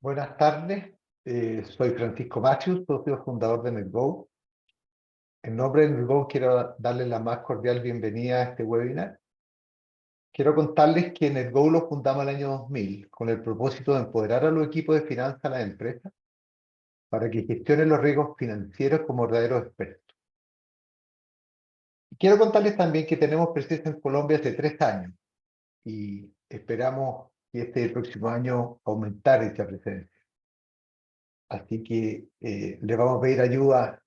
Buenas tardes, soy Francisco Macius, socio fundador de NetGo. En nombre de NetGo quiero darles la más cordial bienvenida a este webinar. Quiero contarles que NetGo lo fundamos el año 2000 con el propósito de empoderar a los equipos de finanzas a las empresas para que gestionen los riesgos financieros como verdaderos expertos. Y quiero contarles también que tenemos presencia en Colombia hace 3 años y esperamos que este próximo año aumentar esa presencia. Así que le vamos a pedir ayuda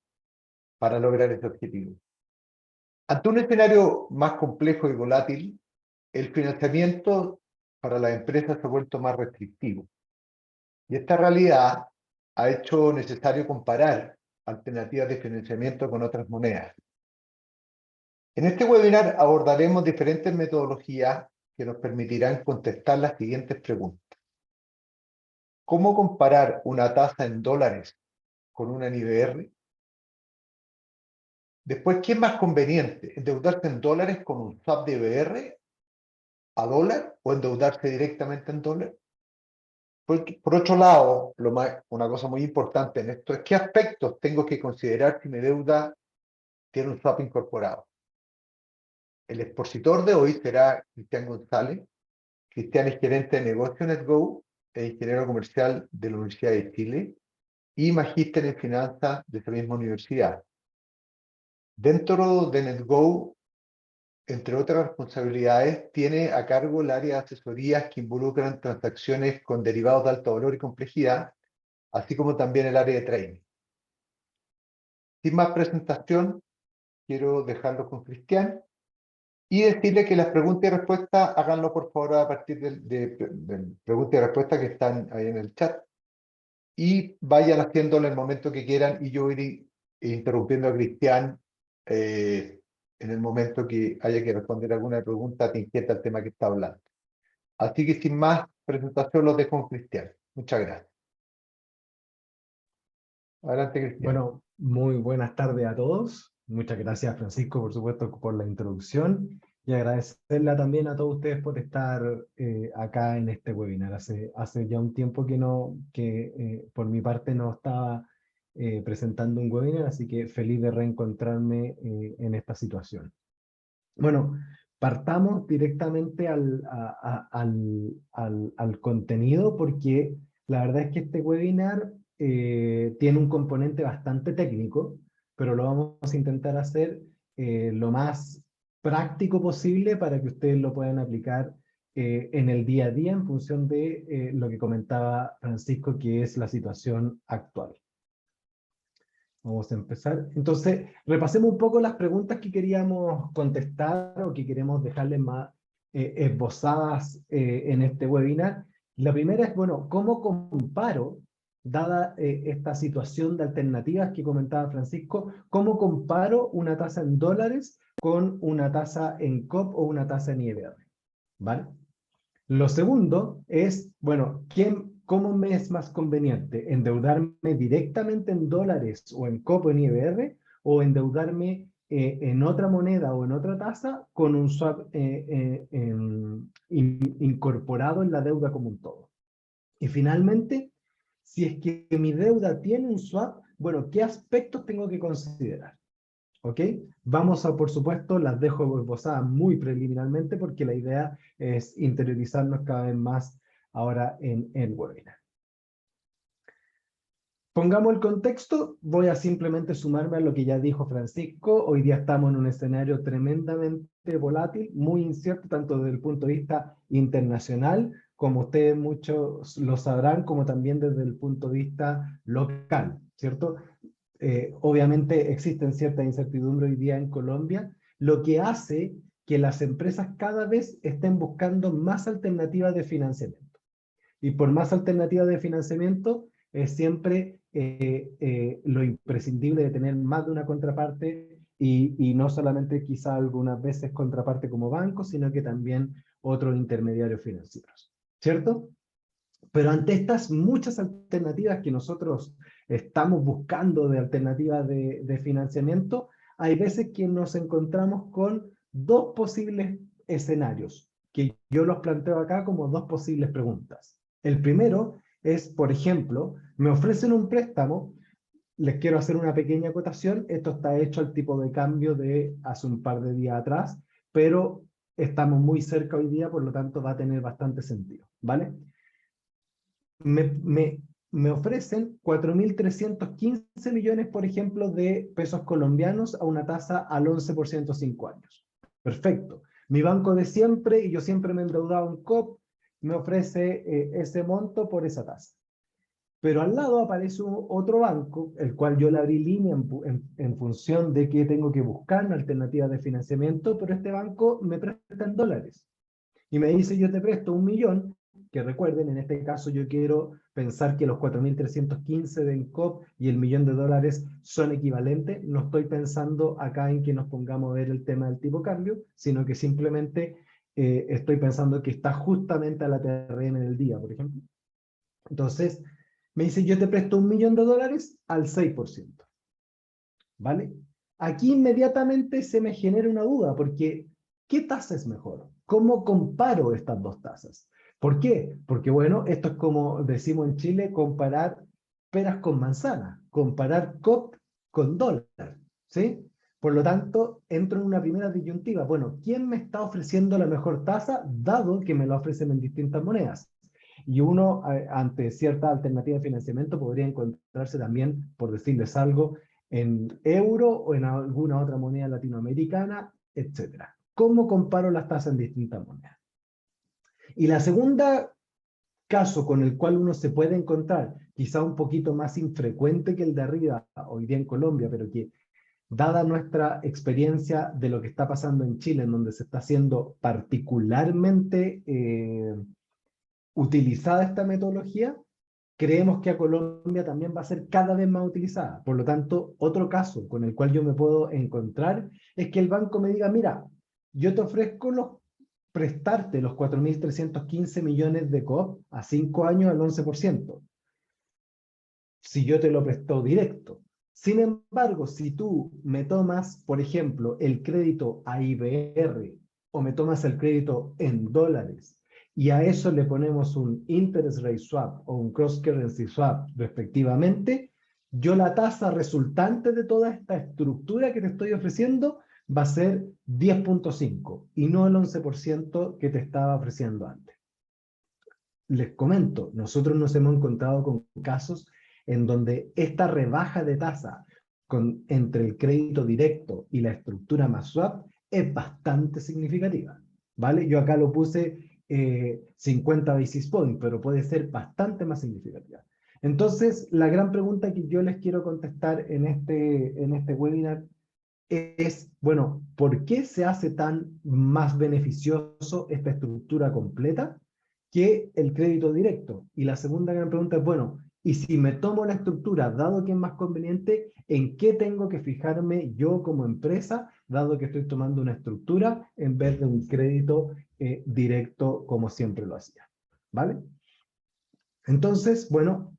para lograr ese objetivo. Ante un escenario más complejo y volátil, el financiamiento para las empresas se ha vuelto más restrictivo. Y esta realidad ha hecho necesario comparar alternativas de financiamiento con otras monedas. En este webinar abordaremos diferentes metodologías que nos permitirán contestar las siguientes preguntas. ¿Cómo comparar una tasa en dólares con una en IBR? Después, ¿qué es más conveniente? ¿Endeudarse en dólares con un swap de IBR a dólar o endeudarse directamente en dólar? Por otro lado, una cosa muy importante en esto es qué aspectos tengo que considerar si mi deuda tiene un swap incorporado. El expositor de hoy será Cristian González. Cristian es gerente de negocio en NetGo, es ingeniero comercial de la Universidad de Chile y magíster en finanzas de esa misma universidad. Dentro de NetGo, entre otras responsabilidades, tiene a cargo el área de asesorías que involucran transacciones con derivados de alto valor y complejidad, así como también el área de trading. Sin más presentación, quiero dejarlo con Cristian y decirle que las preguntas y respuestas, háganlo por favor a partir de preguntas y respuestas que están ahí en el chat y vayan haciéndolo en el momento que quieran y yo iré interrumpiendo a Cristian en el momento que haya que responder alguna pregunta que inquieta el tema que está hablando. Así que sin más presentación los dejo con Cristian. Muchas gracias. Adelante, Cristian. Bueno, muy buenas tardes a todos. Muchas gracias, Francisco, por supuesto, por la introducción y agradecerle también a todos ustedes por estar acá en este webinar. Hace ya un tiempo que por mi parte no estaba presentando un webinar, así que feliz de reencontrarme en esta situación. Bueno, partamos directamente al contenido porque la verdad es que este webinar tiene un componente bastante técnico, pero lo vamos a intentar hacer lo más práctico posible para que ustedes lo puedan aplicar en el día a día en función de lo que comentaba Francisco, que es la situación actual. Vamos a empezar. Entonces, repasemos un poco las preguntas que queríamos contestar o que queremos dejarles más esbozadas en este webinar. La primera es, bueno, ¿cómo comparo, dada esta situación de alternativas que comentaba Francisco, cómo comparo una tasa en dólares con una tasa en COP o una tasa en IBR? ¿Vale? Lo segundo es, bueno, ¿cómo me es más conveniente? ¿Endeudarme directamente en dólares o en COP o en IBR? ¿O endeudarme en otra moneda o en otra tasa con un swap incorporado en la deuda como un todo? Y finalmente, si es que mi deuda tiene un swap, bueno, ¿qué aspectos tengo que considerar? ¿Ok? Vamos a, por supuesto, las dejo esbozadas muy preliminarmente porque la idea es interiorizarnos cada vez más ahora en el webinar. Pongamos el contexto, voy a simplemente sumarme a lo que ya dijo Francisco. Hoy día estamos en un escenario tremendamente volátil, muy incierto, tanto desde el punto de vista internacional, como ustedes muchos lo sabrán, como también desde el punto de vista local, ¿cierto? Obviamente existen ciertas incertidumbres hoy día en Colombia, lo que hace que las empresas cada vez estén buscando más alternativas de financiamiento. Y por más alternativas de financiamiento es siempre lo imprescindible de tener más de una contraparte y no solamente quizá algunas veces contraparte como banco, sino que también otros intermediarios financieros, ¿cierto? Pero ante estas muchas alternativas que nosotros estamos buscando de alternativas de financiamiento, hay veces que nos encontramos con dos posibles escenarios, que yo los planteo acá como dos posibles preguntas. El primero es, por ejemplo, me ofrecen un préstamo, les quiero hacer una pequeña acotación, esto está hecho al tipo de cambio de hace un par de días atrás, pero estamos muy cerca hoy día, por lo tanto va a tener bastante sentido, ¿vale? Me ofrecen 4.315 millones, por ejemplo, de pesos colombianos a una tasa al 11% 5 años. Perfecto. Mi banco de siempre, y yo siempre me he endeudado en COP, me ofrece ese monto por esa tasa. Pero al lado aparece otro banco, el cual yo le abrí línea en función de que tengo que buscar una alternativa de financiamiento, pero este banco me presta en dólares. Y me dice, yo te presto 1.000.000, que recuerden, en este caso yo quiero pensar que los 4.315 de ENCOP y el $1.000.000 son equivalentes. No estoy pensando acá en que nos pongamos a ver el tema del tipo cambio, sino que simplemente estoy pensando que está justamente a la TRM del día, por ejemplo. Entonces, me dice, yo te presto $1.000.000 al 6%. ¿Vale? Aquí inmediatamente se me genera una duda, porque ¿qué tasa es mejor? ¿Cómo comparo estas dos tasas? ¿Por qué? Porque bueno, esto es como decimos en Chile, comparar peras con manzanas, comparar COP con dólar, ¿sí? Por lo tanto, entro en una primera disyuntiva. Bueno, ¿quién me está ofreciendo la mejor tasa, dado que me la ofrecen en distintas monedas? Y uno, ante cierta alternativa de financiamiento, podría encontrarse también, por decirles algo, en euro o en alguna otra moneda latinoamericana, etc. ¿Cómo comparo las tasas en distintas monedas? Y la segunda caso con el cual uno se puede encontrar, quizá un poquito más infrecuente que el de arriba, hoy día en Colombia, pero que dada nuestra experiencia de lo que está pasando en Chile, en donde se está haciendo particularmente utilizada esta metodología, creemos que a Colombia también va a ser cada vez más utilizada. Por lo tanto, otro caso con el cual yo me puedo encontrar es que el banco me diga, mira, yo te ofrezco prestarte los 4.315 millones de COP a 5 años al 11%, si yo te lo presto directo. Sin embargo, si tú me tomas, por ejemplo, el crédito a IBR o me tomas el crédito en dólares y a eso le ponemos un interest rate swap o un cross currency swap respectivamente, yo la tasa resultante de toda esta estructura que te estoy ofreciendo va a ser 10.5 y no el 11% que te estaba ofreciendo antes. Les comento, nosotros nos hemos encontrado con casos en donde esta rebaja de tasa entre el crédito directo y la estructura más swap es bastante significativa, ¿vale? Yo acá lo puse 50 basis points, pero puede ser bastante más significativa. Entonces, la gran pregunta que yo les quiero contestar en este webinar es, bueno, ¿por qué se hace tan más beneficioso esta estructura completa que el crédito directo? Y la segunda gran pregunta es, bueno, y si me tomo la estructura, dado que es más conveniente, ¿en qué tengo que fijarme yo como empresa, dado que estoy tomando una estructura en vez de un crédito directo como siempre lo hacía? ¿Vale? Entonces, bueno,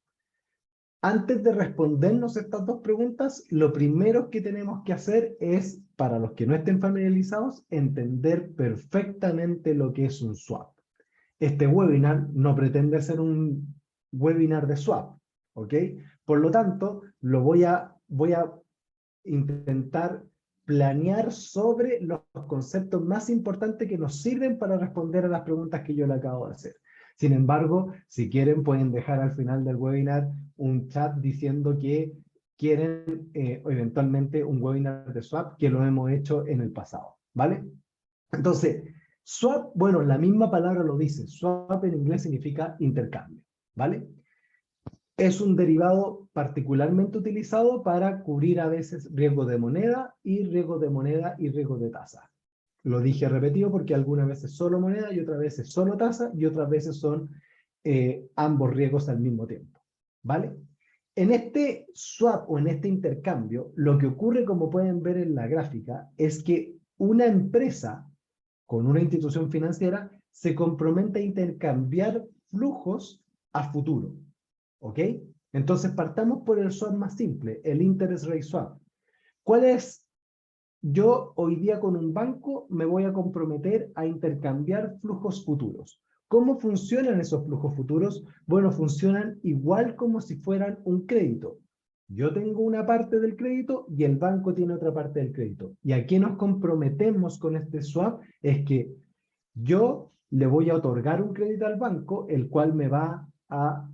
antes de respondernos estas dos preguntas, lo primero que tenemos que hacer es, para los que no estén familiarizados, entender perfectamente lo que es un swap. Este webinar no pretende ser un webinar de swap, ¿ok? Por lo tanto, voy a intentar planear sobre los conceptos más importantes que nos sirven para responder a las preguntas que yo le acabo de hacer. Sin embargo, si quieren, pueden dejar al final del webinar un chat diciendo que quieren eventualmente un webinar de swap, que lo hemos hecho en el pasado, ¿vale? Entonces, swap, bueno, la misma palabra lo dice. Swap en inglés significa intercambio, ¿vale? Es un derivado particularmente utilizado para cubrir a veces riesgo de moneda y riesgo de moneda y riesgo de tasa. Lo dije repetido porque algunas veces solo moneda y otras veces solo tasa y otras veces son ambos riesgos al mismo tiempo. ¿Vale? En este swap o en este intercambio, lo que ocurre, como pueden ver en la gráfica, es que una empresa con una institución financiera se compromete a intercambiar flujos a futuro. ¿Ok? Entonces partamos por el swap más simple, el interest rate swap. ¿Cuál es? Yo hoy día con un banco me voy a comprometer a intercambiar flujos futuros. ¿Cómo funcionan esos flujos futuros? Bueno, funcionan igual como si fueran un crédito. Yo tengo una parte del crédito y el banco tiene otra parte del crédito. ¿Y a qué nos comprometemos con este swap? Es que yo le voy a otorgar un crédito al banco, el cual me va a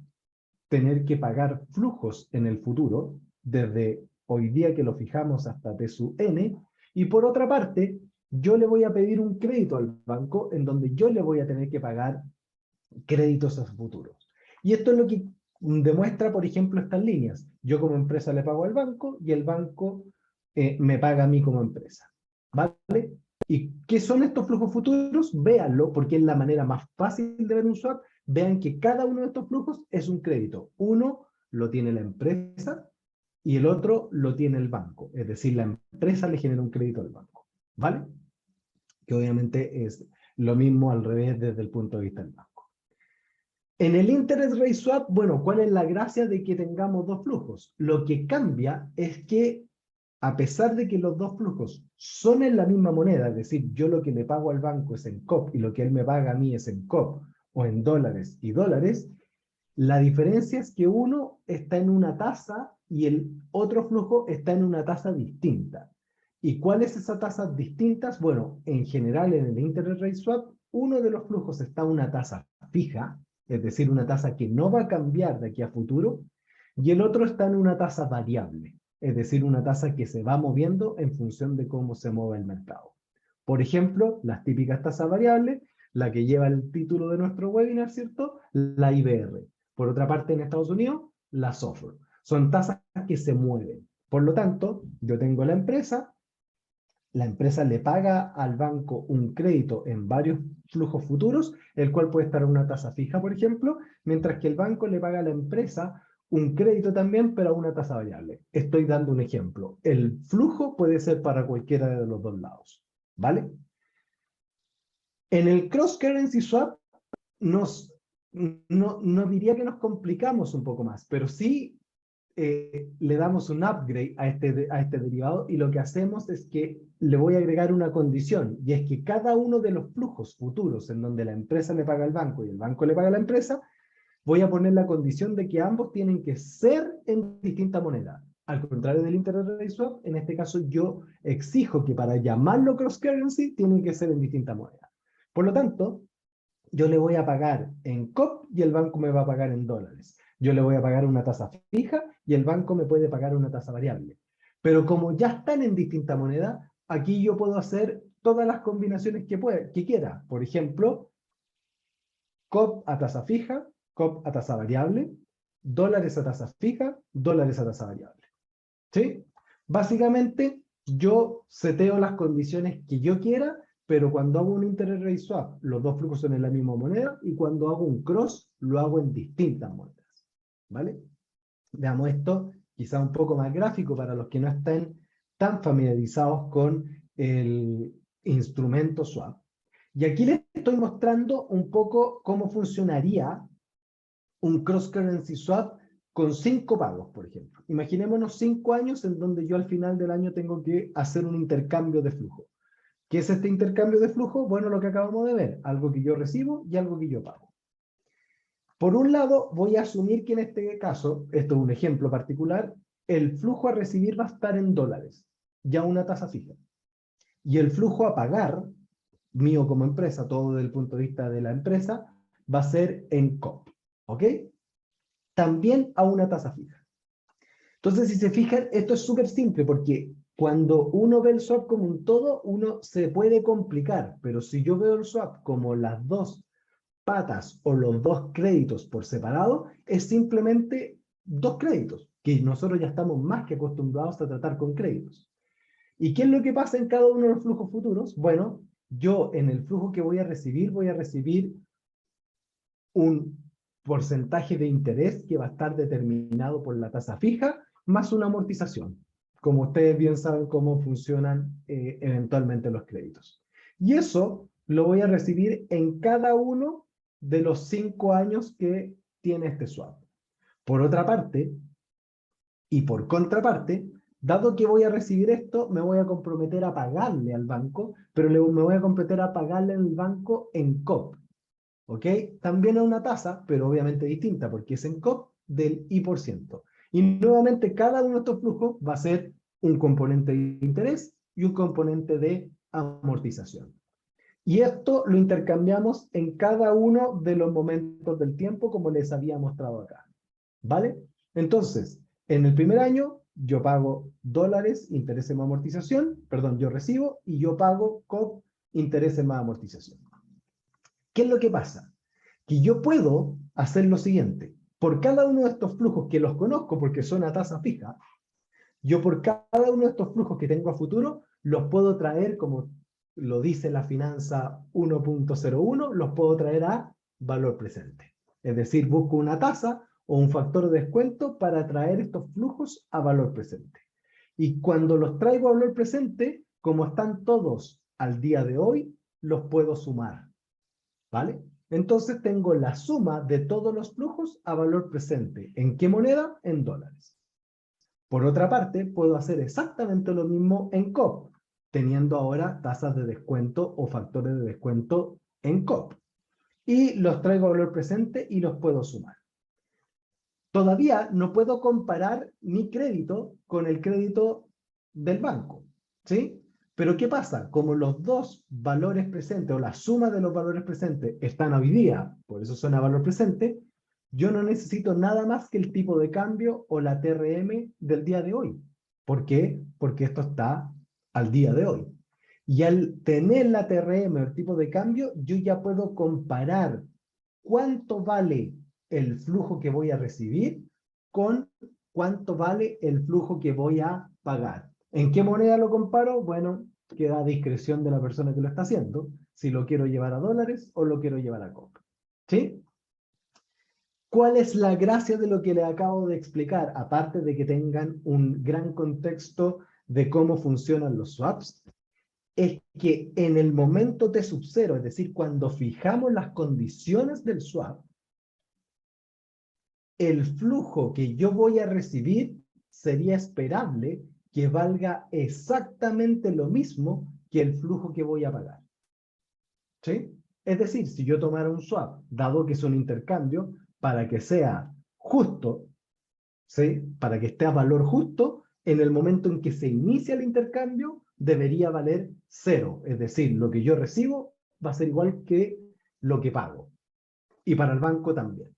tener que pagar flujos en el futuro, desde hoy día que lo fijamos hasta T sub n, y por otra parte, yo le voy a pedir un crédito al banco en donde yo le voy a tener que pagar créditos a futuro. Y esto es lo que demuestra, por ejemplo, estas líneas. Yo como empresa le pago al banco y el banco me paga a mí como empresa. ¿Vale? ¿Y qué son estos flujos futuros? Véanlo, porque es la manera más fácil de ver un swap. Vean que cada uno de estos flujos es un crédito. Uno lo tiene la empresa y el otro lo tiene el banco. Es decir, la empresa le genera un crédito al banco. ¿Vale? Que obviamente es lo mismo al revés desde el punto de vista del banco. En el interest rate swap, bueno, ¿cuál es la gracia de que tengamos dos flujos? Lo que cambia es que, a pesar de que los dos flujos son en la misma moneda, es decir, yo lo que le pago al banco es en COP y lo que él me paga a mí es en COP o en dólares y dólares, la diferencia es que uno está en una tasa y el otro flujo está en una tasa distinta. ¿Y cuál es esa tasa distintas? Bueno, en general en el interest rate swap, uno de los flujos está a una tasa fija, es decir, una tasa que no va a cambiar de aquí a futuro, y el otro está en una tasa variable, es decir, una tasa que se va moviendo en función de cómo se mueve el mercado. Por ejemplo, las típicas tasas variables, la que lleva el título de nuestro webinar, ¿cierto? La IBR. Por otra parte, en Estados Unidos, la SOFR. Son tasas que se mueven. Por lo tanto, yo tengo la empresa le paga al banco un crédito en varios flujos futuros, el cual puede estar a una tasa fija, por ejemplo, mientras que el banco le paga a la empresa un crédito también, pero a una tasa variable. Estoy dando un ejemplo. El flujo puede ser para cualquiera de los dos lados, ¿vale? En el cross-currency swap no diría que nos complicamos un poco más, pero sí le damos un upgrade a este derivado y lo que hacemos es que le voy a agregar una condición y es que cada uno de los flujos futuros en donde la empresa le paga al banco y el banco le paga a la empresa, voy a poner la condición de que ambos tienen que ser en distinta moneda. Al contrario del interest rate swap, en este caso yo exijo que para llamarlo cross currency tiene que ser en distinta moneda. Por lo tanto, yo le voy a pagar en COP y el banco me va a pagar en dólares. Yo le voy a pagar una tasa fija y el banco me puede pagar una tasa variable. Pero como ya están en distinta moneda, aquí yo puedo hacer todas las combinaciones que quiera. Por ejemplo, COP a tasa fija, COP a tasa variable, dólares a tasa fija, dólares a tasa variable. ¿Sí? Básicamente, yo seteo las condiciones que yo quiera, pero cuando hago un interest rate swap, los dos flujos son en la misma moneda, y cuando hago un cross, lo hago en distintas monedas. ¿Vale? Veamos esto, quizá un poco más gráfico para los que no estén tan familiarizados con el instrumento swap. Y aquí les estoy mostrando un poco cómo funcionaría un cross-currency swap con 5 pagos, por ejemplo. Imaginémonos 5 años en donde yo al final del año tengo que hacer un intercambio de flujo. ¿Qué es este intercambio de flujo? Bueno, lo que acabamos de ver, algo que yo recibo y algo que yo pago. Por un lado, voy a asumir que en este caso, esto es un ejemplo particular, el flujo a recibir va a estar en dólares, ya una tasa fija. Y el flujo a pagar, mío como empresa, todo desde el punto de vista de la empresa, va a ser en COP. ¿Ok? También a una tasa fija. Entonces, si se fijan, esto es súper simple porque cuando uno ve el swap como un todo, uno se puede complicar, pero si yo veo el swap como las dos patas o los dos créditos por separado, es simplemente dos créditos, que nosotros ya estamos más que acostumbrados a tratar con créditos. ¿Y qué es lo que pasa en cada uno de los flujos futuros? Bueno, yo en el flujo que voy a recibir un porcentaje de interés que va a estar determinado por la tasa fija, más una amortización, como ustedes bien saben cómo funcionan eventualmente los créditos. Y eso lo voy a recibir en cada uno de los 5 años que tiene este swap. Por otra parte, y por contraparte, dado que voy a recibir esto, me voy a comprometer a pagarle al banco, pero me voy a comprometer a pagarle al banco en COP. ¿ok? También a una tasa, pero obviamente distinta, porque es en COP del I%. Y nuevamente cada uno de estos flujos va a ser un componente de interés y un componente de amortización. Y esto lo intercambiamos en cada uno de los momentos del tiempo, como les había mostrado acá. ¿Vale? Entonces, en el primer año, yo pago dólares, intereses más amortización, perdón, yo recibo, y yo pago COP, intereses más amortización. ¿Qué es lo que pasa? Que yo puedo hacer lo siguiente. Por cada uno de estos flujos que los conozco porque son a tasa fija, yo por cada uno de estos flujos que tengo a futuro, los puedo traer, como lo dice la finanza 1.01, los puedo traer a valor presente. Es decir, busco una tasa o un factor de descuento para traer estos flujos a valor presente. Y cuando los traigo a valor presente, como están todos al día de hoy, los puedo sumar. ¿Vale? Entonces tengo la suma de todos los flujos a valor presente. ¿En qué moneda? En dólares. Por otra parte, puedo hacer exactamente lo mismo en COP, teniendo ahora tasas de descuento o factores de descuento en COP. Y los traigo a valor presente y los puedo sumar. Todavía no puedo comparar mi crédito con el crédito del banco, ¿sí? Pero ¿qué pasa? Como los dos valores presentes o la suma de los valores presentes están hoy día, por eso son a valor presente, yo no necesito nada más que el tipo de cambio o la TRM del día de hoy. ¿Por qué? Porque esto está al día de hoy. Y al tener la TRM o el tipo de cambio, yo ya puedo comparar cuánto vale el flujo que voy a recibir con cuánto vale el flujo que voy a pagar. ¿En qué moneda lo comparo? Bueno, queda a discreción de la persona que lo está haciendo, si lo quiero llevar a dólares o lo quiero llevar a COP. ¿Sí? ¿Cuál es la gracia de lo que les acabo de explicar? Aparte de que tengan un gran contexto de cómo funcionan los swaps, es que en el momento de sub-cero, es decir, cuando fijamos las condiciones del swap, el flujo que yo voy a recibir sería esperable que valga exactamente lo mismo que el flujo que voy a pagar. ¿Sí? Es decir, si yo tomara un swap, dado que es un intercambio, para que sea justo, ¿sí? Para que esté a valor justo, en el momento en que se inicia el intercambio, debería valer cero. Es decir, lo que yo recibo va a ser igual que lo que pago. Y para el banco también.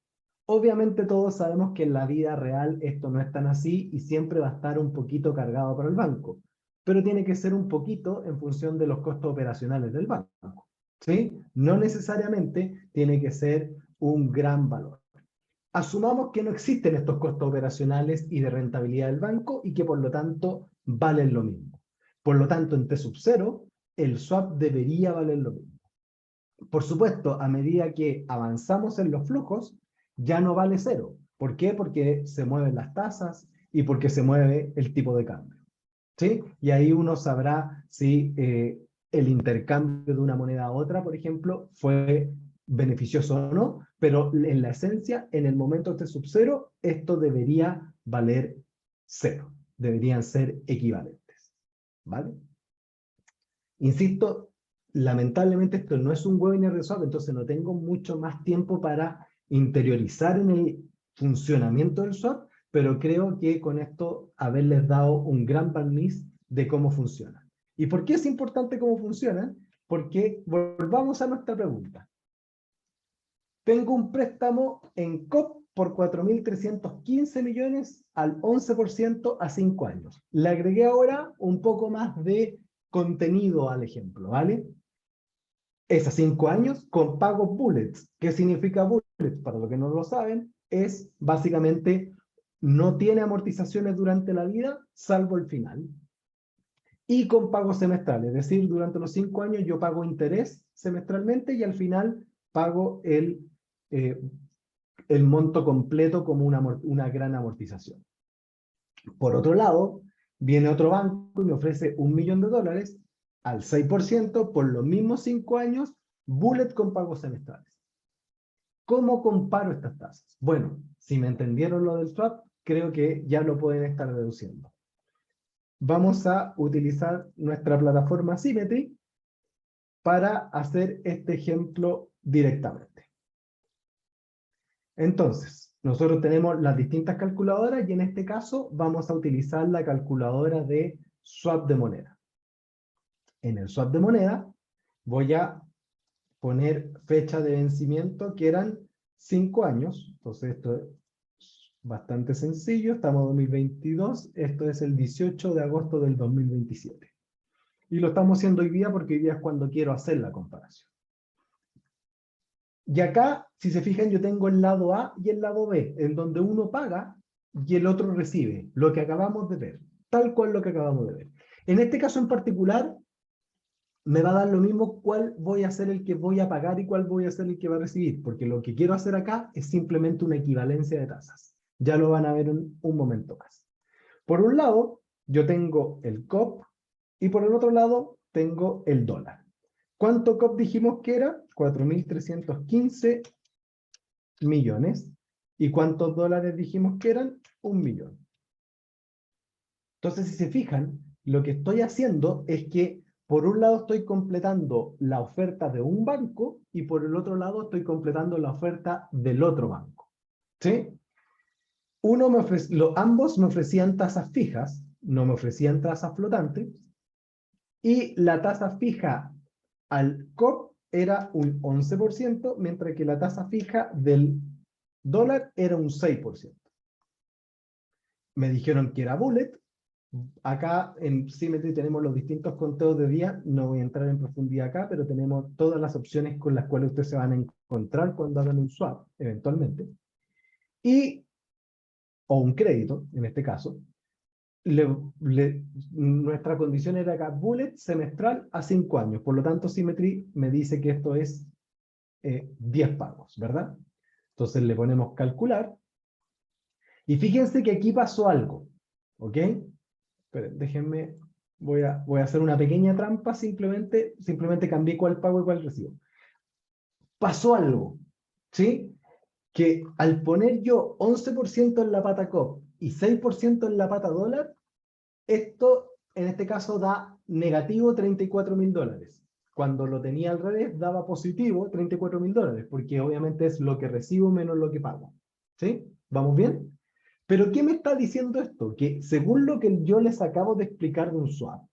Obviamente todos sabemos que en la vida real esto no es tan así y siempre va a estar un poquito cargado para el banco, pero tiene que ser un poquito en función de los costos operacionales del banco, ¿sí? No necesariamente tiene que ser un gran valor. Asumamos que no existen estos costos operacionales y de rentabilidad del banco y que por lo tanto valen lo mismo. Por lo tanto, en T sub 0, el swap debería valer lo mismo. Por supuesto, a medida que avanzamos en los flujos, ya no vale cero. ¿Por qué? Porque se mueven las tasas y porque se mueve el tipo de cambio. ¿Sí? Y ahí uno sabrá si el intercambio de una moneda a otra, por ejemplo, fue beneficioso o no, pero en la esencia, en el momento de sub cero, esto debería valer cero. Deberían ser equivalentes. ¿Vale? Insisto, lamentablemente esto no es un webinar de swap, entonces no tengo mucho más tiempo para interiorizar en el funcionamiento del swap, pero creo que con esto haberles dado un gran barniz de cómo funciona. ¿Y por qué es importante cómo funciona? Porque volvamos a nuestra pregunta. Tengo un préstamo en COP por 4.315 millones al 11% a 5 años. Le agregué ahora un poco más de contenido al ejemplo, ¿vale? Es a 5 años con pago bullets. ¿Qué significa bullets? Para los que no lo saben, es básicamente no tiene amortizaciones durante la vida, salvo el final. Y con pago semestral, es decir, durante los 5 años yo pago interés semestralmente y al final pago el monto completo como una gran amortización. Por otro lado, viene otro banco y me ofrece $1.000.000 al 6% por los mismos 5 años, bullet con pagos semestrales. ¿Cómo comparo estas tasas? Bueno, si me entendieron lo del swap, creo que ya lo pueden estar deduciendo. Vamos a utilizar nuestra plataforma Symmetry para hacer este ejemplo directamente. Entonces, nosotros tenemos las distintas calculadoras y en este caso vamos a utilizar la calculadora de swap de moneda. En el swap de moneda voy a poner fecha de vencimiento que eran 5 años. Entonces esto es bastante sencillo. Estamos en 2022. Esto es el 18 de agosto del 2027. Y lo estamos haciendo hoy día porque hoy día es cuando quiero hacer la comparación. Y acá, si se fijan, yo tengo el lado A y el lado B, en donde uno paga y el otro recibe, lo que acabamos de ver, tal cual lo que acabamos de ver. En este caso en particular, me va a dar lo mismo cuál voy a ser el que voy a pagar y cuál voy a ser el que va a recibir, porque lo que quiero hacer acá es simplemente una equivalencia de tasas. Ya lo van a ver en un momento más. Por un lado, yo tengo el COP y por el otro lado tengo el dólar. ¿Cuánto COP dijimos que era? 4.315 millones. ¿Y cuántos dólares dijimos que eran? 1 millón. Entonces, si se fijan, lo que estoy haciendo es que por un lado estoy completando la oferta de un banco y por el otro lado estoy completando la oferta del otro banco. ¿Sí? Ambos me ofrecían tasas fijas, no me ofrecían tasas flotantes, y la tasa fija al COP era un 11%, mientras que la tasa fija del dólar era un 6%. Me dijeron que era bullet. Acá en Symmetry tenemos los distintos conteos de día, no voy a entrar en profundidad acá, pero tenemos todas las opciones con las cuales ustedes se van a encontrar cuando hagan un swap, eventualmente, o un crédito, en este caso. Nuestra condición era acá bullet semestral a 5 años, por lo tanto Symmetry me dice que esto es 10 pagos, ¿verdad? Entonces le ponemos calcular, y fíjense que aquí pasó algo, ¿ok? Esperen, déjenme, voy a hacer una pequeña trampa, simplemente cambié cuál pago y cuál recibo. Pasó algo, ¿sí? Que al poner yo 11% en la pata COP y 6% en la pata dólar, esto en este caso da negativo $34.000. Cuando lo tenía al revés, daba positivo $34.000, porque obviamente es lo que recibo menos lo que pago. ¿Sí? ¿Vamos bien? Pero ¿qué me está diciendo esto? Que según lo que yo les acabo de explicar de un swap,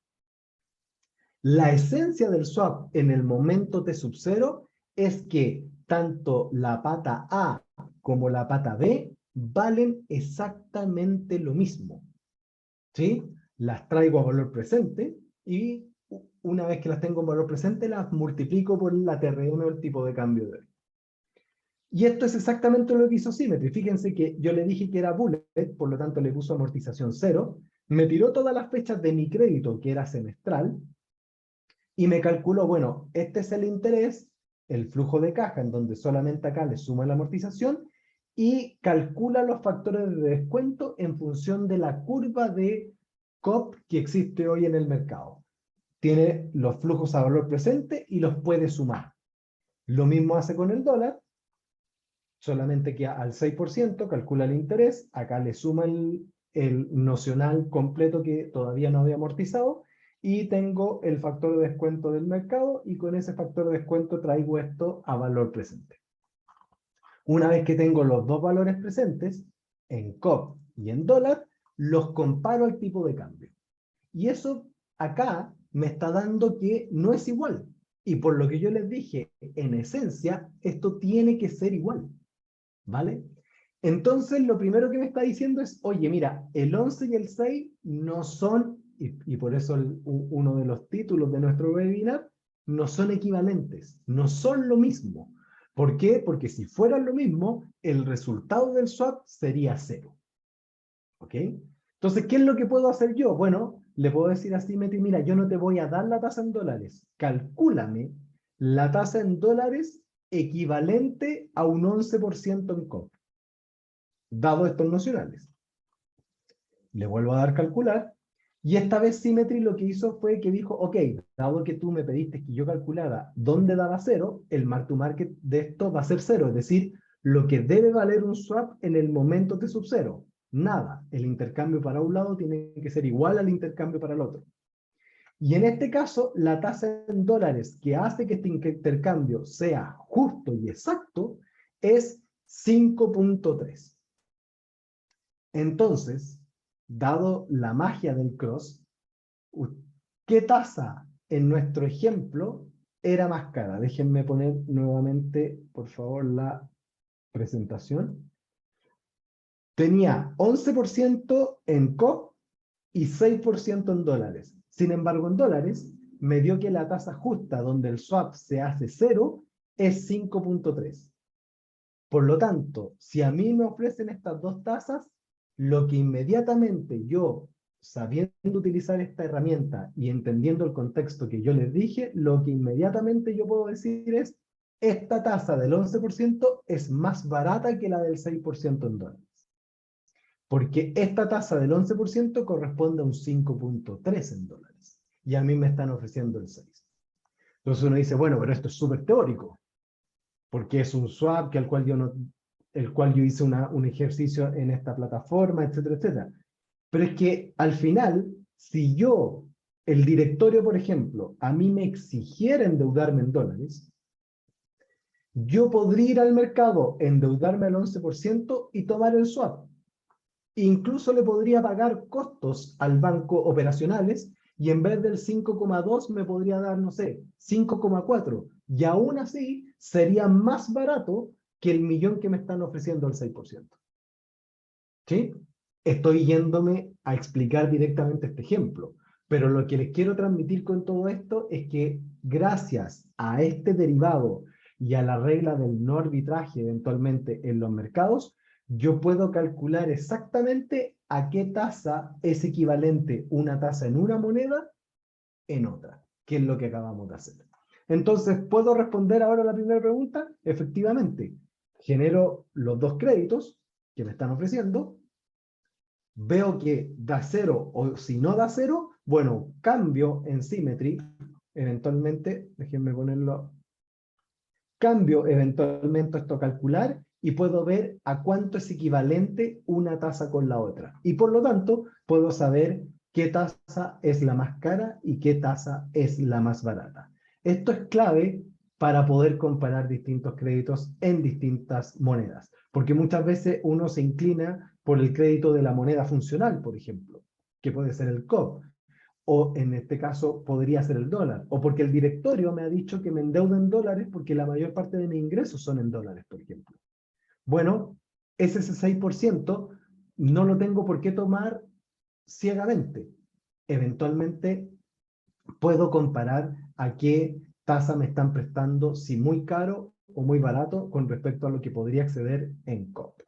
la esencia del swap en el momento T sub 0 es que tanto la pata A como la pata B valen exactamente lo mismo. ¿Sí? Las traigo a valor presente y una vez que las tengo en valor presente las multiplico por la TRM o el tipo de cambio de hoy. Y esto es exactamente lo que hizo Symmetry. Fíjense que yo le dije que era bullet, por lo tanto le puso amortización 0, me tiró todas las fechas de mi crédito, que era semestral, y me calculó, bueno, este es el interés, el flujo de caja, en donde solamente acá le suma la amortización, y calcula los factores de descuento en función de la curva de COP que existe hoy en el mercado. Tiene los flujos a valor presente y los puede sumar. Lo mismo hace con el dólar, solamente que al 6% calcula el interés, acá le suma el nocional completo que todavía no había amortizado, y tengo el factor de descuento del mercado, y con ese factor de descuento traigo esto a valor presente. Una vez que tengo los dos valores presentes, en COP y en dólar, los comparo al tipo de cambio. Y eso acá me está dando que no es igual. Y por lo que yo les dije, en esencia, esto tiene que ser igual. ¿Vale? Entonces, lo primero que me está diciendo es, oye, mira, el 11 y el 6 no son, y por eso uno de los títulos de nuestro webinar, no son equivalentes, no son lo mismo. ¿Por qué? Porque si fueran lo mismo, el resultado del swap sería 0. ¿Ok? Entonces, ¿qué es lo que puedo hacer yo? Bueno, le puedo decir a Symmetry, mira, yo no te voy a dar la tasa en dólares, calcúlame la tasa en dólares equivalente a un 11% en COP, dado estos nocionales. Le vuelvo a dar calcular, y esta vez Symmetry lo que hizo fue que dijo, ok, dado que tú me pediste que yo calculara dónde daba 0, el mark to market de esto va a ser 0, es decir, lo que debe valer un swap en el momento T sub 0. Nada, el intercambio para un lado tiene que ser igual al intercambio para el otro. Y en este caso, la tasa en dólares que hace que este intercambio sea justo y exacto es 5.3. Entonces, dado la magia del cross, ¿qué tasa en nuestro ejemplo era más cara? Déjenme poner nuevamente, por favor, la presentación. Tenía 11% en COP y 6% en dólares. Sin embargo, en dólares me dio que la tasa justa donde el swap se hace 0 es 5.3. Por lo tanto, si a mí me ofrecen estas dos tasas, lo que inmediatamente yo, sabiendo utilizar esta herramienta y entendiendo el contexto que yo les dije, lo que inmediatamente yo puedo decir es, esta tasa del 11% es más barata que la del 6% en dólares. Porque esta tasa del 11% corresponde a un 5.3 en dólares. Y a mí me están ofreciendo el 6. Entonces uno dice, bueno, pero esto es súper teórico, porque es un swap que el cual yo hice un ejercicio en esta plataforma, etcétera, etcétera. Pero es que al final, si yo, el directorio, por ejemplo, a mí me exigiera endeudarme en dólares, yo podría ir al mercado, endeudarme al 11% y tomar el swap. Incluso le podría pagar costos al banco operacionales y en vez del 5,2 me podría dar, no sé, 5,4. Y aún así sería más barato que el millón que me están ofreciendo al 6%. ¿Sí? Estoy yéndome a explicar directamente este ejemplo. Pero lo que les quiero transmitir con todo esto es que gracias a este derivado y a la regla del no arbitraje eventualmente en los mercados, yo puedo calcular exactamente a qué tasa es equivalente una tasa en una moneda en otra, que es lo que acabamos de hacer. Entonces, ¿puedo responder ahora a la primera pregunta? Efectivamente, genero los dos créditos que me están ofreciendo, veo que da cero o si no da cero, bueno, cambio en Symmetry, eventualmente, déjenme ponerlo, cambio eventualmente esto a calcular y puedo ver a cuánto es equivalente una tasa con la otra. Y por lo tanto, puedo saber qué tasa es la más cara y qué tasa es la más barata. Esto es clave para poder comparar distintos créditos en distintas monedas, porque muchas veces uno se inclina por el crédito de la moneda funcional, por ejemplo, que puede ser el COP, o en este caso podría ser el dólar, o porque el directorio me ha dicho que me endeudo en dólares porque la mayor parte de mis ingresos son en dólares, por ejemplo. Bueno, ese 6% no lo tengo por qué tomar ciegamente. Eventualmente puedo comparar a qué tasa me están prestando, si muy caro o muy barato, con respecto a lo que podría acceder en COP.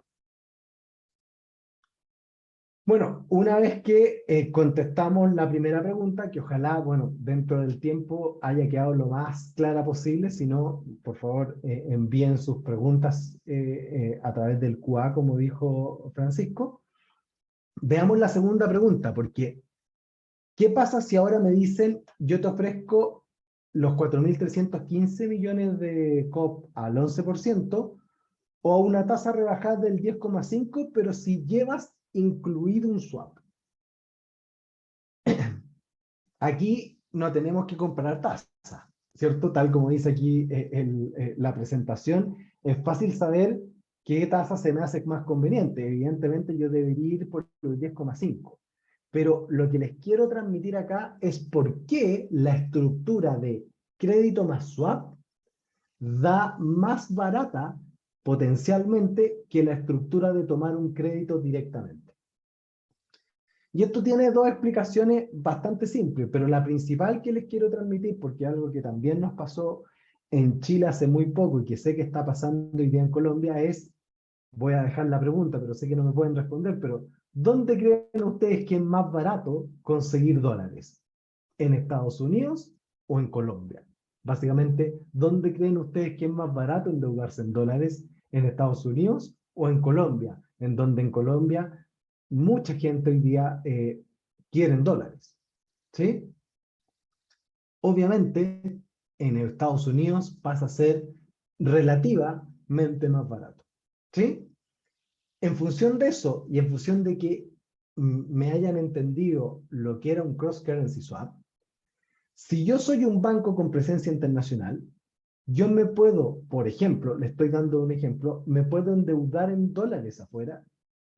Bueno, una vez que contestamos la primera pregunta, que ojalá, bueno, dentro del tiempo haya quedado lo más clara posible, si no, por favor, envíen sus preguntas a través del QA, como dijo Francisco. Veamos la segunda pregunta, porque ¿qué pasa si ahora me dicen, yo te ofrezco los 4.315 millones de COP al 11%, o a una tasa rebajada del 10,5%, pero si llevas incluido un swap? Aquí no tenemos que comparar tasas, ¿cierto? Tal como dice aquí la presentación, es fácil saber qué tasa se me hace más conveniente. Evidentemente yo debería ir por el 10,5. Pero lo que les quiero transmitir acá es por qué la estructura de crédito más swap da más barata potencialmente que la estructura de tomar un crédito directamente. Y esto tiene dos explicaciones bastante simples, pero la principal que les quiero transmitir, porque es algo que también nos pasó en Chile hace muy poco y que sé que está pasando hoy día en Colombia, es, voy a dejar la pregunta, pero sé que no me pueden responder, pero ¿dónde creen ustedes que es más barato conseguir dólares? ¿En Estados Unidos o en Colombia? Básicamente, ¿dónde creen ustedes que es más barato endeudarse en dólares? ¿En Estados Unidos o en Colombia? En donde en Colombia mucha gente hoy día quiere dólares, ¿sí? Obviamente, en Estados Unidos pasa a ser relativamente más barato, ¿sí? En función de eso y en función de que me hayan entendido lo que era un cross-currency swap, si yo soy un banco con presencia internacional, Yo me puedo, por ejemplo, le estoy dando un ejemplo, me puedo endeudar en dólares afuera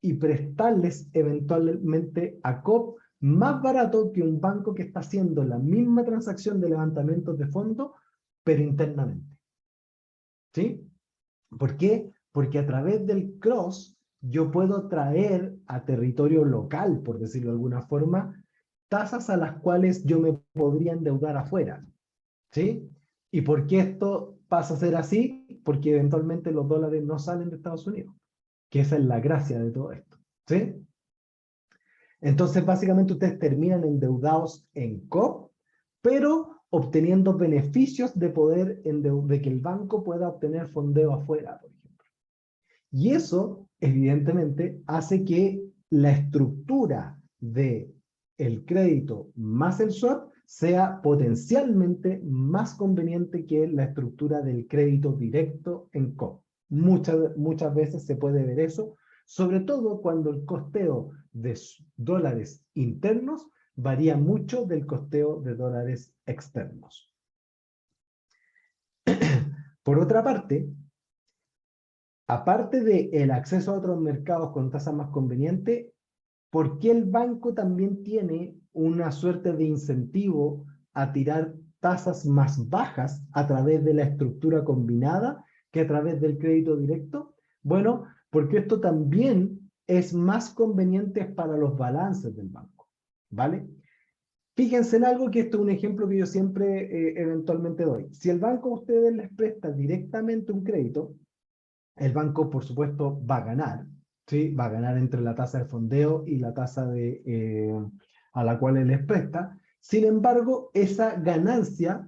y prestarles eventualmente a COP más barato que un banco que está haciendo la misma transacción de levantamientos de fondos, pero internamente. ¿Sí? ¿Por qué? Porque a través del cross yo puedo traer a territorio local, por decirlo de alguna forma, tasas a las cuales yo me podría endeudar afuera. ¿Sí? ¿Y por qué esto pasa a ser así? Porque eventualmente los dólares no salen de Estados Unidos, que esa es la gracia de todo esto. ¿Sí? Entonces, básicamente ustedes terminan endeudados en COP, pero obteniendo beneficios de poder, de que el banco pueda obtener fondeo afuera, por ejemplo. Y eso, evidentemente, hace que la estructura de el crédito más el swap sea potencialmente más conveniente que la estructura del crédito directo en COP. Muchas veces se puede ver eso, sobre todo cuando el costeo de dólares internos varía mucho del costeo de dólares externos. Por otra parte, aparte del acceso a otros mercados con tasas más convenientes, ¿por qué el banco también tiene una suerte de incentivo a tirar tasas más bajas a través de la estructura combinada que a través del crédito directo? Bueno, porque esto también es más conveniente para los balances del banco, ¿vale? Fíjense en algo que esto es un ejemplo que yo siempre eventualmente doy. Si el banco a ustedes les presta directamente un crédito, el banco, por supuesto, va a ganar, ¿sí? Va a ganar entre la tasa de fondeo y la tasa a la cual él les presta. Sin embargo, esa ganancia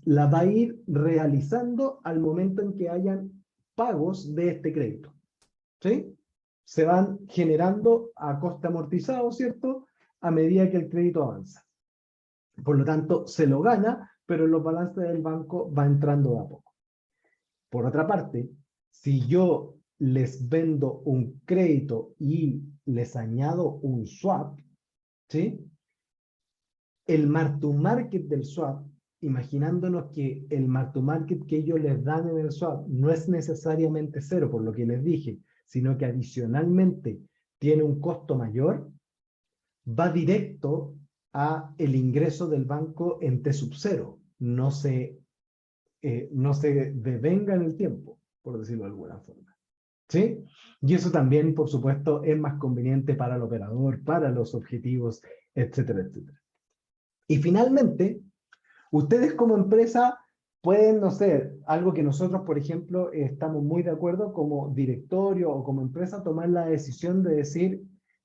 la va a ir realizando al momento en que hayan pagos de este crédito, ¿sí? Se van generando a coste amortizado, ¿cierto? A medida que el crédito avanza. Por lo tanto, se lo gana, pero en los balances del banco va entrando de a poco. Por otra parte, si yo les vendo un crédito y les añado un swap, ¿sí? El mark to market del swap, imaginándonos que el mark to market que ellos les dan en el swap no es necesariamente cero, por lo que les dije, sino que adicionalmente tiene un costo mayor, va directo a el ingreso del banco en T sub cero. No se devenga en el tiempo, por decirlo de alguna forma. ¿Sí? Y eso también, por supuesto, es más conveniente para el operador, para los objetivos, etcétera, etcétera. Y finalmente, ustedes como empresa pueden, no sé, algo que nosotros, por ejemplo, estamos muy de acuerdo como directorio o como empresa, tomar la decisión de decir,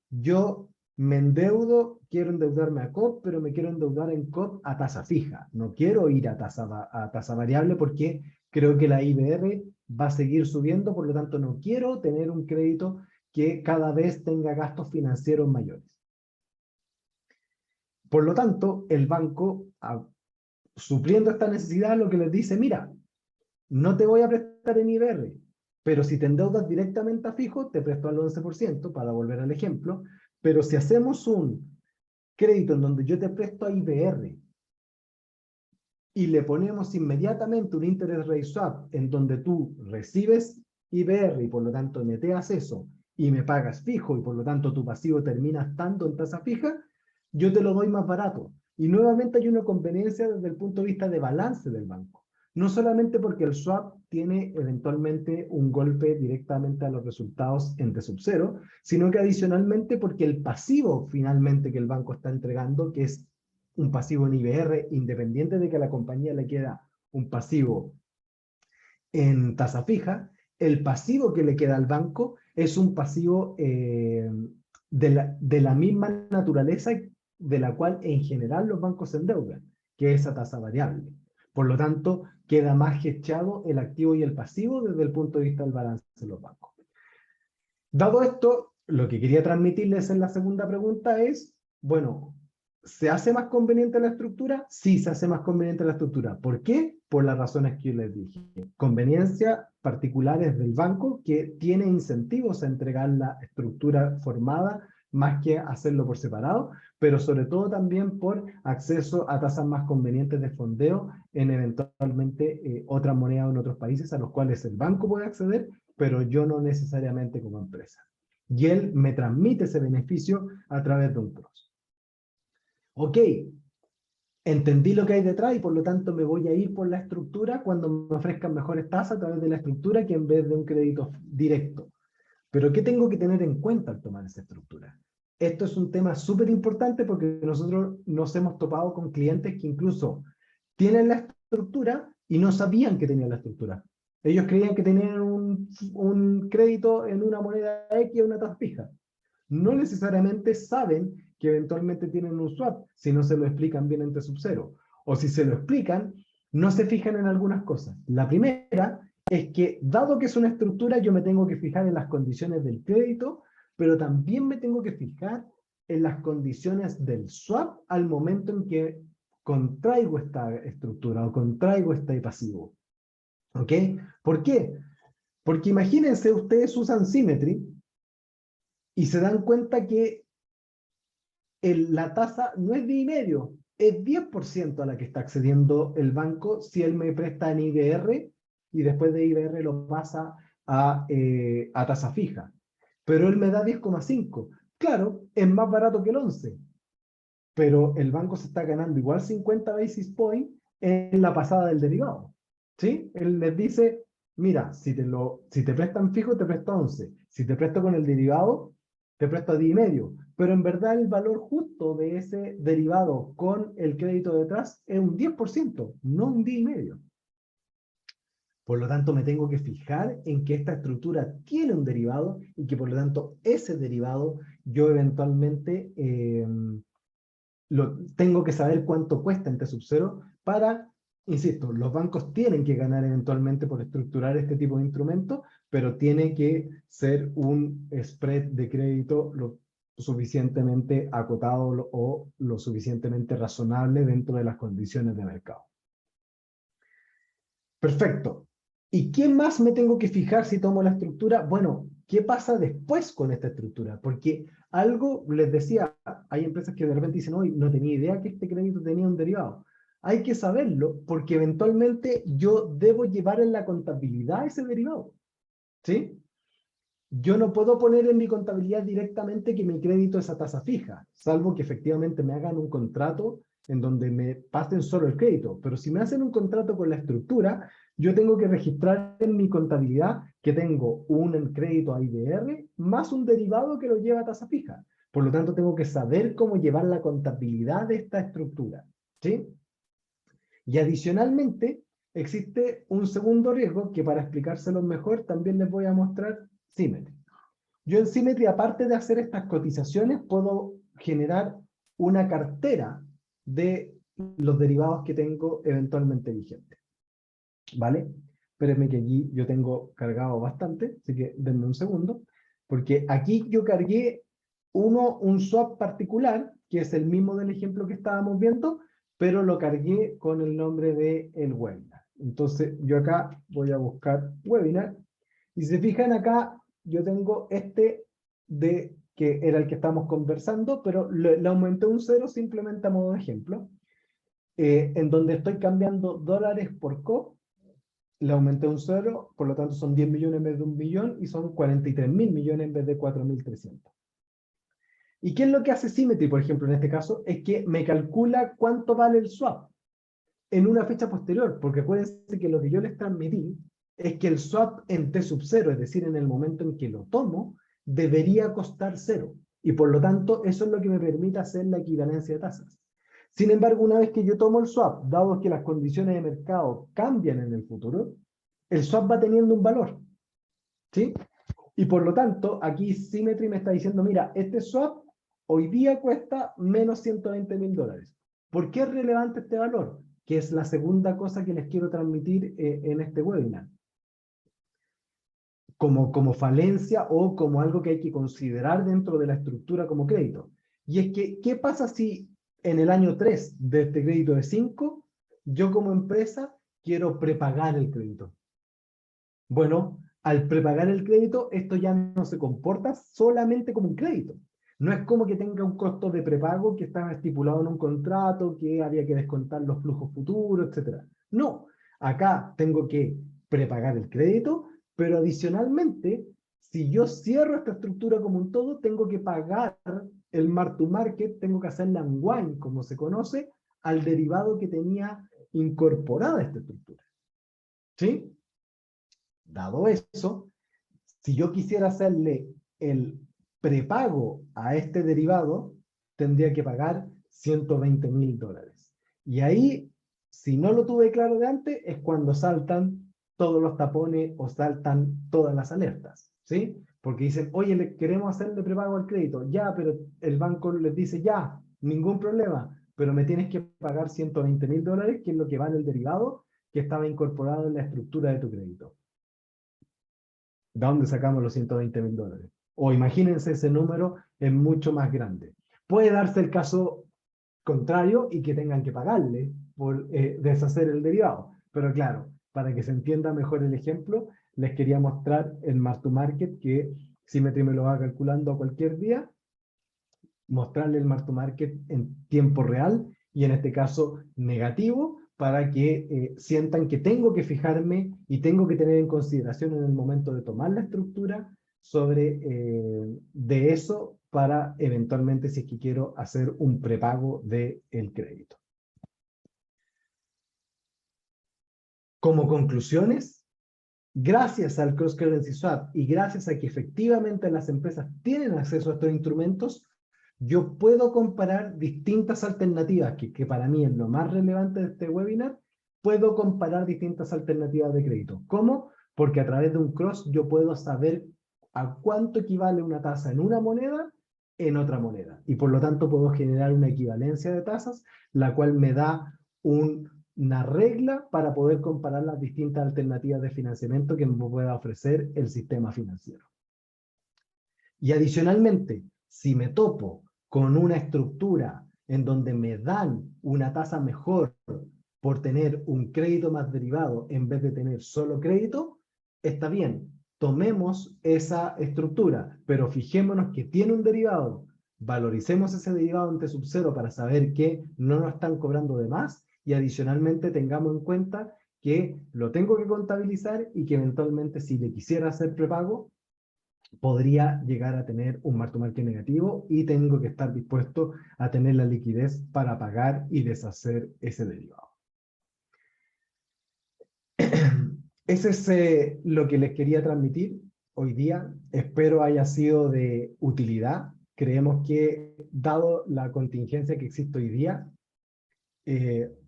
yo me endeudo, quiero endeudarme a COP, pero me quiero endeudar en COP a tasa fija. No quiero ir a tasa variable porque creo que la IBR va a seguir subiendo, por lo tanto no quiero tener un crédito que cada vez tenga gastos financieros mayores. Por lo tanto, el banco, supliendo esta necesidad, lo que les dice, mira, no te voy a prestar en IBR, pero si te endeudas directamente a fijo, te presto al 11%, para volver al ejemplo, pero si hacemos un crédito en donde yo te presto a IBR y le ponemos inmediatamente un interest rate swap en donde tú recibes IBR y por lo tanto neteas eso y me pagas fijo y por lo tanto tu pasivo termina estando en tasa fija, yo te lo doy más barato. Y nuevamente hay una conveniencia desde el punto de vista de balance del banco. No solamente porque el swap tiene eventualmente un golpe directamente a los resultados en T sub cero, sino que adicionalmente porque el pasivo finalmente que el banco está entregando, que es un pasivo en IBR, independiente de que a la compañía le queda un pasivo en tasa fija, el pasivo que le queda al banco es un pasivo de la misma naturaleza de la cual en general los bancos se endeudan, que es a tasa variable. Por lo tanto, queda más hedgeado el activo y el pasivo desde el punto de vista del balance de los bancos. Dado esto, lo que quería transmitirles en la segunda pregunta es, bueno, ¿se hace más conveniente la estructura? Sí, se hace más conveniente la estructura. ¿Por qué? Por las razones que yo les dije. Conveniencias particulares del banco que tiene incentivos a entregar la estructura formada más que hacerlo por separado, pero sobre todo también por acceso a tasas más convenientes de fondeo en eventualmente otras monedas en otros países a los cuales el banco puede acceder, pero yo no necesariamente como empresa. Y él me transmite ese beneficio a través de un cross. Ok, entendí lo que hay detrás y por lo tanto me voy a ir por la estructura cuando me ofrezcan mejores tasas a través de la estructura que en vez de un crédito directo. Pero ¿qué tengo que tener en cuenta al tomar esa estructura? Esto es un tema súper importante porque nosotros nos hemos topado con clientes que incluso tienen la estructura y no sabían que tenían la estructura. Ellos creían que tenían un crédito en una moneda X o una tasa fija. No necesariamente saben que eventualmente tienen un swap si no se lo explican bien entre Sub-Zero. O si se lo explican, no se fijan en algunas cosas. La primera es que, dado que es una estructura, yo me tengo que fijar en las condiciones del crédito, pero también me tengo que fijar en las condiciones del swap al momento en que contraigo esta estructura o contraigo este pasivo. ¿Ok? ¿Por qué? Porque imagínense, ustedes usan Symmetry y se dan cuenta que la tasa no es 10,5, es 10% a la que está accediendo el banco si él me presta en IBR y después de IBR lo pasa a tasa fija. Pero él me da 10,5. Claro, es más barato que el 11, pero el banco se está ganando igual 50 basis points en la pasada del derivado. ¿Sí? Él les dice, mira, si te prestan fijo, te presto 11. Si te presto con el derivado, te presto a 10,5. Pero en verdad el valor justo de ese derivado con el crédito detrás es un 10%, no un 10,5. Por lo tanto, me tengo que fijar en que esta estructura tiene un derivado y que por lo tanto ese derivado yo eventualmente tengo que saber cuánto cuesta en T-Sub-0 para, insisto, los bancos tienen que ganar eventualmente por estructurar este tipo de instrumentos, pero tiene que ser un spread de crédito lo suficientemente acotado o lo suficientemente razonable dentro de las condiciones de mercado. Perfecto. ¿Y qué más me tengo que fijar si tomo la estructura? Bueno, ¿qué pasa después con esta estructura? Porque algo, les decía, hay empresas que de repente dicen, hoy no tenía idea que este crédito tenía un derivado. Hay que saberlo porque eventualmente yo debo llevar en la contabilidad ese derivado. ¿Sí? Yo no puedo poner en mi contabilidad directamente que mi crédito es a tasa fija, salvo que efectivamente me hagan un contrato en donde me pasen solo el crédito. Pero si me hacen un contrato con la estructura, yo tengo que registrar en mi contabilidad que tengo un crédito a IDR más un derivado que lo lleva a tasa fija. Por lo tanto, tengo que saber cómo llevar la contabilidad de esta estructura. ¿Sí? Y adicionalmente, existe un segundo riesgo que para explicárselo mejor también les voy a mostrar Symmetry. Yo en Symmetry, aparte de hacer estas cotizaciones, puedo generar una cartera de los derivados que tengo eventualmente vigentes. ¿Vale? Espérenme que aquí yo tengo cargado bastante, así que denme un segundo, porque aquí yo cargué un swap particular, que es el mismo del ejemplo que estábamos viendo, pero lo cargué con el nombre de el webinar. Entonces yo acá voy a buscar webinar, y si se fijan acá, yo tengo este que era el que estábamos conversando, pero le aumenté un 0 simplemente a modo de ejemplo, en donde estoy cambiando dólares por COP, le aumenté un 0, por lo tanto son 10 millones en vez de 1 millón, y son 43.000 millones en vez de 4.300. ¿Y qué es lo que hace Symmetry, por ejemplo, en este caso? Es que me calcula cuánto vale el swap en una fecha posterior, porque acuérdense que lo que yo les transmití es que el swap en T-0, es decir, en el momento en que lo tomo, debería costar 0. Y por lo tanto, eso es lo que me permite hacer la equivalencia de tasas. Sin embargo, una vez que yo tomo el swap, dado que las condiciones de mercado cambian en el futuro, el swap va teniendo un valor. ¿Sí? Y por lo tanto, aquí Symmetry me está diciendo, mira, este swap hoy día cuesta menos $120.000. ¿Por qué es relevante este valor? Que es la segunda cosa que les quiero transmitir en este webinar. Como falencia o como algo que hay que considerar dentro de la estructura como crédito. Y es que, ¿qué pasa si en el año 3 de este crédito de 5, yo como empresa quiero prepagar el crédito? Bueno, al prepagar el crédito, esto ya no se comporta solamente como un crédito, No es como que tenga un costo de prepago que estaba estipulado en un contrato, que había que descontar los flujos futuros, etc. No, acá tengo que prepagar el crédito, pero adicionalmente, si yo cierro esta estructura como un todo, tengo que pagar el mark to market, tengo que hacer la unwind, como se conoce, al derivado que tenía incorporada esta estructura. ¿Sí? Dado eso, si yo quisiera hacerle el prepago a este derivado, tendría que pagar $120.000. Y ahí, si no lo tuve claro de antes, es cuando saltan todos los tapones o saltan todas las alertas, ¿sí? Porque dicen, oye, le queremos hacerle prepago al crédito. Ya, pero el banco les dice, ya, ningún problema, pero me tienes que pagar $120.000, que es lo que vale el derivado que estaba incorporado en la estructura de tu crédito. ¿De dónde sacamos los $120.000? O imagínense, ese número es mucho más grande. Puede darse el caso contrario y que tengan que pagarle por deshacer el derivado. Pero claro, para que se entienda mejor el ejemplo, les quería mostrar el mark to market, que Symmetry me lo va calculando a cualquier día, mostrarle el mark to market en tiempo real y en este caso negativo, para que sientan que tengo que fijarme y tengo que tener en consideración en el momento de tomar la estructura sobre de eso, para eventualmente, si es que quiero hacer un prepago del crédito. Como conclusiones, gracias al Cross Currency Swap y gracias a que efectivamente las empresas tienen acceso a estos instrumentos, yo puedo comparar distintas alternativas, que para mí es lo más relevante de este webinar. Puedo comparar distintas alternativas de crédito. ¿Cómo? Porque a través de un cross yo puedo saber a cuánto equivale una tasa en una moneda en otra moneda. Y por lo tanto puedo generar una equivalencia de tasas, la cual me da una regla para poder comparar las distintas alternativas de financiamiento que me pueda ofrecer el sistema financiero. Y adicionalmente, si me topo con una estructura en donde me dan una tasa mejor por tener un crédito más derivado en vez de tener solo crédito, está bien, tomemos esa estructura, pero fijémonos que tiene un derivado, valoricemos ese derivado ante sub-cero para saber que no nos están cobrando de más, y adicionalmente tengamos en cuenta que lo tengo que contabilizar y que eventualmente, si le quisiera hacer prepago, podría llegar a tener un mark to market negativo y tengo que estar dispuesto a tener la liquidez para pagar y deshacer ese derivado. Ese es lo que les quería transmitir hoy día. Espero haya sido de utilidad. Creemos que, dado la contingencia que existe hoy día,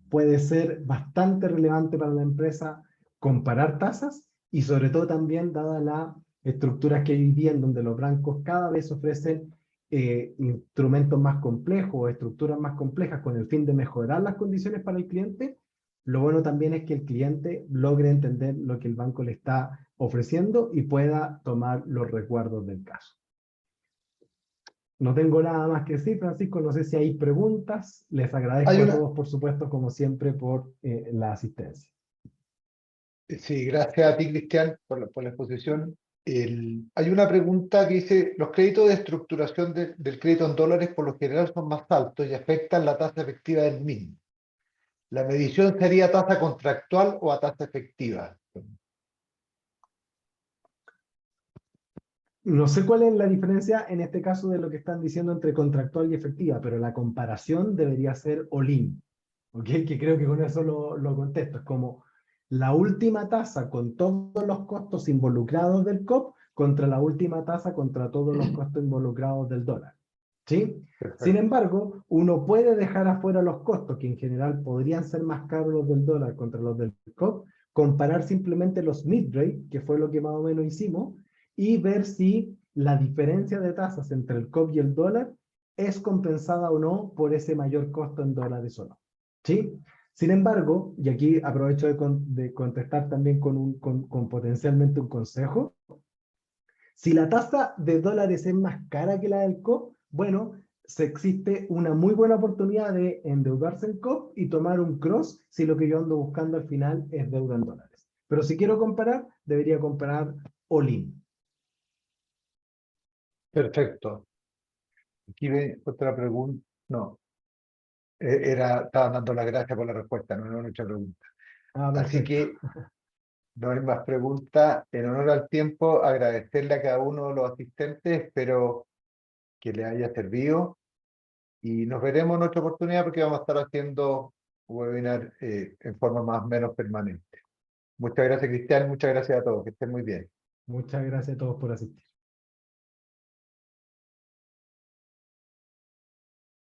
puede ser bastante relevante para la empresa comparar tasas, y sobre todo también dada la estructuras que hay hoy día en donde los bancos cada vez ofrecen instrumentos más complejos o estructuras más complejas con el fin de mejorar las condiciones para el cliente. Lo bueno también es que el cliente logre entender lo que el banco le está ofreciendo y pueda tomar los resguardos del caso. No tengo nada más que decir, Francisco. No sé si hay preguntas. Les agradezco a todos, por supuesto, como siempre, por la asistencia. Sí, gracias a ti, Cristian, por la exposición. Hay una pregunta que dice, los créditos de estructuración del crédito en dólares por lo general son más altos y afectan la tasa efectiva del mismo. ¿La medición sería a tasa contractual o a tasa efectiva? No sé cuál es la diferencia en este caso de lo que están diciendo entre contractual y efectiva, pero la comparación debería ser all-in, ¿ok? Que creo que con eso lo contesto. Es como la última tasa con todos los costos involucrados del COP contra la última tasa contra todos los costos involucrados del dólar, ¿sí? Perfecto. Sin embargo, uno puede dejar afuera los costos, que en general podrían ser más caros los del dólar contra los del COP, comparar simplemente los mid-rate, que fue lo que más o menos hicimos, y ver si la diferencia de tasas entre el COP y el dólar es compensada o no por ese mayor costo en dólares o no. ¿Sí? Sin embargo, y aquí aprovecho de contestar también con potencialmente un consejo, si la tasa de dólares es más cara que la del COP, bueno, existe una muy buena oportunidad de endeudarse en COP y tomar un cross si lo que yo ando buscando al final es deuda en dólares. Pero si quiero comparar, debería comparar all-in. Perfecto. Aquí ve otra pregunta. No, estaba dando las gracias por la respuesta, no era mucha pregunta. Ah, Así perfecto. que no hay más preguntas. En honor al tiempo, agradecerle a cada uno de los asistentes. Espero que les haya servido y nos veremos en otra oportunidad porque vamos a estar haciendo webinar en forma más o menos permanente. Muchas gracias, Cristian. Muchas gracias a todos. Que estén muy bien. Muchas gracias a todos por asistir.